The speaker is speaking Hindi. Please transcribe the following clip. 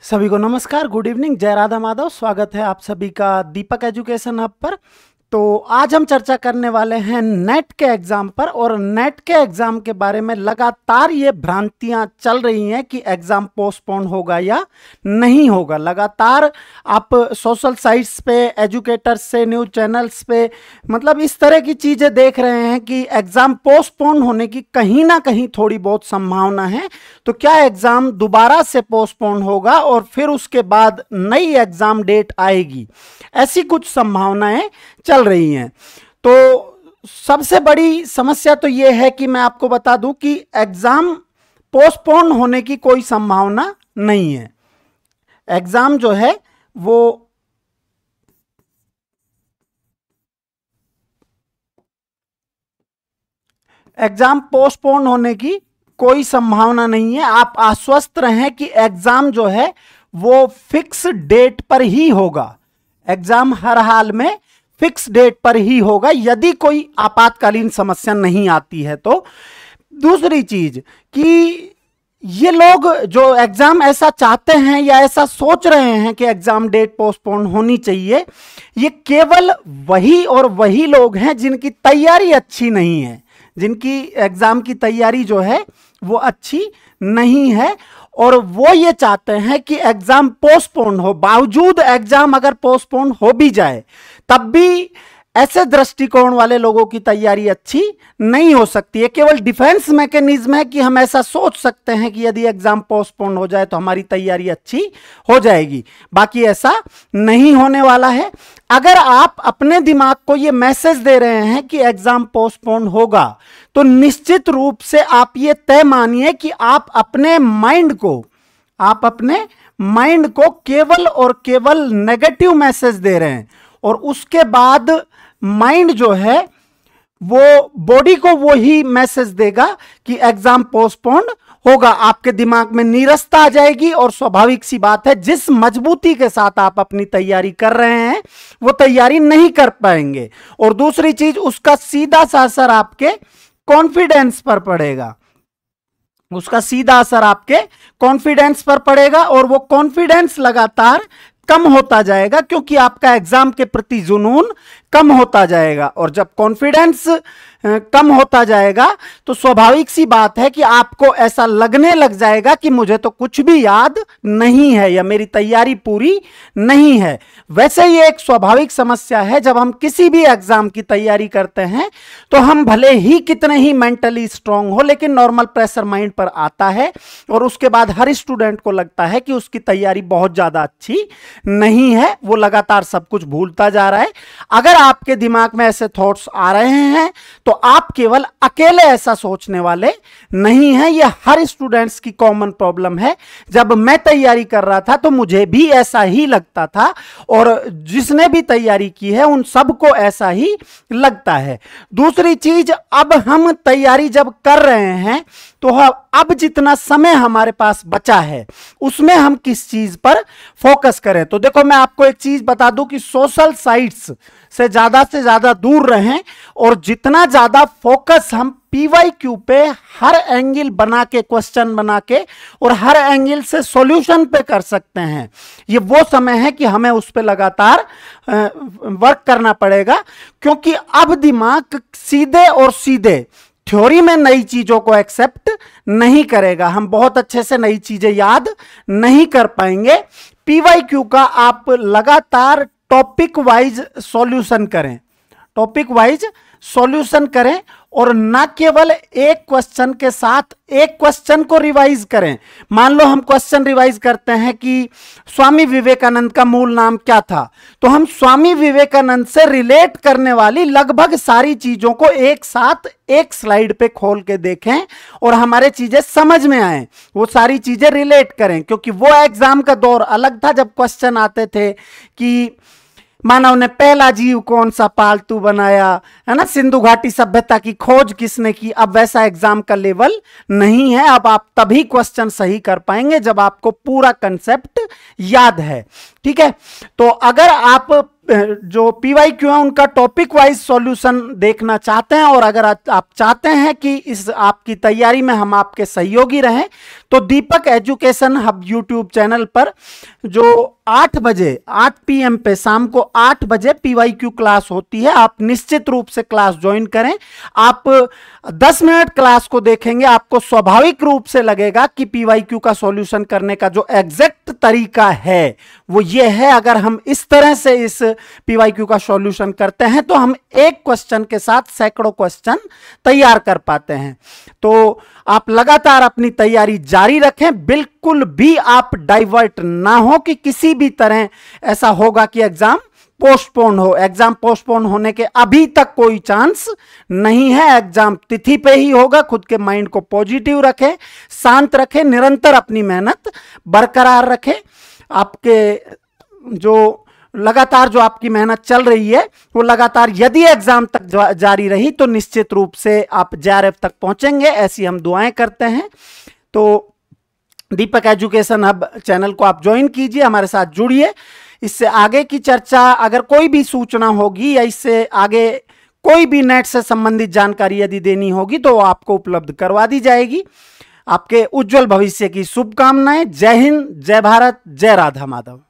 सभी को नमस्कार, गुड इवनिंग, जय राधा माधव। स्वागत है आप सभी का दीपक एजुकेशन हब पर। तो आज हम चर्चा करने वाले हैं नेट के एग्ज़ाम पर। और नेट के एग्ज़ाम के बारे में लगातार ये भ्रांतियां चल रही हैं कि एग्ज़ाम पोस्टपोन होगा या नहीं होगा। लगातार आप सोशल साइट्स पे, एजुकेटर्स से, न्यूज़ चैनल्स पे मतलब इस तरह की चीज़ें देख रहे हैं कि एग्ज़ाम पोस्टपोन होने की कहीं ना कहीं थोड़ी बहुत संभावना है। तो क्या एग्ज़ाम दोबारा से पोस्टपोन होगा और फिर उसके बाद नई एग्ज़ाम डेट आएगी? ऐसी कुछ संभावनाएं चल रही हैं। तो सबसे बड़ी समस्या तो यह है कि मैं आपको बता दूं कि एग्जाम पोस्टपोन होने की कोई संभावना नहीं है। एग्जाम जो है वो एग्जाम पोस्टपोन होने की कोई संभावना नहीं है। आप आश्वस्त रहें कि एग्जाम जो है वो फिक्स डेट पर ही होगा। एग्जाम हर हाल में फिक्स डेट पर ही होगा, यदि कोई आपातकालीन समस्या नहीं आती है तो। दूसरी चीज कि ये लोग जो एग्जाम ऐसा चाहते हैं या ऐसा सोच रहे हैं कि एग्जाम डेट पोस्टपोन होनी चाहिए, ये केवल वही और वही लोग हैं जिनकी तैयारी अच्छी नहीं है, जिनकी एग्जाम की तैयारी जो है वो अच्छी नहीं है। और वो ये चाहते हैं कि एग्जाम पोस्टपोन हो। बावजूद एग्जाम अगर पोस्टपोन हो भी जाए तब भी ऐसे दृष्टिकोण वाले लोगों की तैयारी अच्छी नहीं हो सकती है। केवल डिफेंस मैकेनिज्म है कि हम ऐसा सोच सकते हैं कि यदि एग्जाम पोस्टपोन हो जाए तो हमारी तैयारी अच्छी हो जाएगी। बाकी ऐसा नहीं होने वाला है। अगर आप अपने दिमाग को ये मैसेज दे रहे हैं कि एग्जाम पोस्टपोन होगा, तो निश्चित रूप से आप ये तय मानिए कि आप अपने माइंड को केवल और केवल नेगेटिव मैसेज दे रहे हैं। और उसके बाद माइंड जो है वो बॉडी को वो ही मैसेज देगा कि एग्जाम पोस्टपोन होगा। आपके दिमाग में नीरसता आ जाएगी और स्वाभाविक सी बात है, जिस मजबूती के साथ आप अपनी तैयारी कर रहे हैं वो तैयारी नहीं कर पाएंगे। और दूसरी चीज, उसका सीधा सा असर आपके कॉन्फिडेंस पर पड़ेगा। उसका सीधा असर आपके कॉन्फिडेंस पर पड़ेगा और वो कॉन्फिडेंस लगातार कम होता जाएगा, क्योंकि आपका एग्जाम के प्रति जुनून कम होता जाएगा। और जब कॉन्फिडेंस कम होता जाएगा तो स्वाभाविक सी बात है कि आपको ऐसा लगने लग जाएगा कि मुझे तो कुछ भी याद नहीं है या मेरी तैयारी पूरी नहीं है। वैसे ये एक स्वाभाविक समस्या है। जब हम किसी भी एग्जाम की तैयारी करते हैं तो हम भले ही कितने ही मेंटली स्ट्रांग हो, लेकिन नॉर्मल प्रेशर माइंड पर आता है और उसके बाद हर स्टूडेंट को लगता है कि उसकी तैयारी बहुत ज्यादा अच्छी नहीं है, वो लगातार सब कुछ भूलता जा रहा है। अगर आपके दिमाग में ऐसे थॉट्स आ रहे हैं तो आप केवल अकेले ऐसा सोचने वाले नहीं हैं। यह हर स्टूडेंट्स की कॉमन प्रॉब्लम है। जब मैं तैयारी कर रहा था तो मुझे भी ऐसा ही लगता था और जिसने भी तैयारी की है उन सबको ऐसा ही लगता है। दूसरी चीज, अब हम तैयारी जब कर रहे हैं तो अब जितना समय हमारे पास बचा है उसमें हम किस चीज पर फोकस करें। तो देखो, मैं आपको एक चीज बता दूं कि सोशल साइट्स से ज्यादा दूर रहें और जितना ज्यादा फोकस हम PYQ पे हर एंगल बना के, क्वेश्चन बना के और हर एंगल से सॉल्यूशन पे कर सकते हैं, ये वो समय है कि हमें उस पे लगातार वर्क करना पड़ेगा। क्योंकि अब दिमाग सीधे और सीधे थ्योरी में नई चीजों को एक्सेप्ट नहीं करेगा। हम बहुत अच्छे से नई चीजें याद नहीं कर पाएंगे। PYQ का आप लगातार टॉपिक वाइज सॉल्यूशन करें और ना केवल एक क्वेश्चन के साथ एक क्वेश्चन को रिवाइज करें। मान लो हम क्वेश्चन रिवाइज करते हैं कि स्वामी विवेकानंद का मूल नाम क्या था, तो हम स्वामी विवेकानंद से रिलेट करने वाली लगभग सारी चीजों को एक साथ एक स्लाइड पे खोल के देखें और हमारे चीजें समझ में आए, वो सारी चीजें रिलेट करें। क्योंकि वो एग्जाम का दौर अलग था जब क्वेश्चन आते थे कि मानव ने पहला जीव कौन सा पालतू बनाया, है ना, सिंधु घाटी सभ्यता की खोज किसने की। अब वैसा एग्जाम का लेवल नहीं है। अब आप तभी क्वेश्चन सही कर पाएंगे जब आपको पूरा कंसेप्ट याद है। ठीक है। तो अगर आप जो पीवाईक्यू है उनका टॉपिक वाइज सॉल्यूशन देखना चाहते हैं और अगर आप चाहते हैं कि इस आपकी तैयारी में हम आपके सहयोगी रहें, तो दीपक एजुकेशन हब यूट्यूब चैनल पर जो 8 बजे 8 PM पे शाम को 8 बजे पीवाईक्यू क्लास होती है, आप निश्चित रूप से क्लास ज्वाइन करें। आप 10 मिनट क्लास को देखेंगे, आपको स्वाभाविक रूप से लगेगा कि पीवाईक्यू का सॉल्यूशन करने का जो एग्जैक्ट तरीका है वो ये है। अगर हम इस तरह से इस पीवाईक्यू का सॉल्यूशन करते हैं तो हम एक क्वेश्चन के साथ सैकड़ों क्वेश्चन तैयार कर पाते हैं। तो आप लगातार अपनी तैयारी जारी रखें, बिल्कुल भी आप डाइवर्ट ना हो कि किसी भी तरह ऐसा होगा कि एग्जाम पोस्टपोन हो। एग्जाम पोस्टपोन होने के अभी तक कोई चांस नहीं है, एग्जाम तिथि पे ही होगा। खुद के माइंड को पॉजिटिव रखें, शांत रखें, निरंतर अपनी मेहनत बरकरार रखें। आपके जो लगातार जो आपकी मेहनत चल रही है वो लगातार यदि एग्जाम तक जारी रही तो निश्चित रूप से आप JRF तक पहुंचेंगे, ऐसी हम दुआएं करते हैं। तो दीपक एजुकेशन हब चैनल को आप ज्वाइन कीजिए, हमारे साथ जुड़िए। इससे आगे की चर्चा, अगर कोई भी सूचना होगी या इससे आगे कोई भी नेट से संबंधित जानकारी यदि देनी होगी तो आपको उपलब्ध करवा दी जाएगी। आपके उज्जवल भविष्य की शुभकामनाएं। जय हिंद, जय भारत, जय राधा माधव।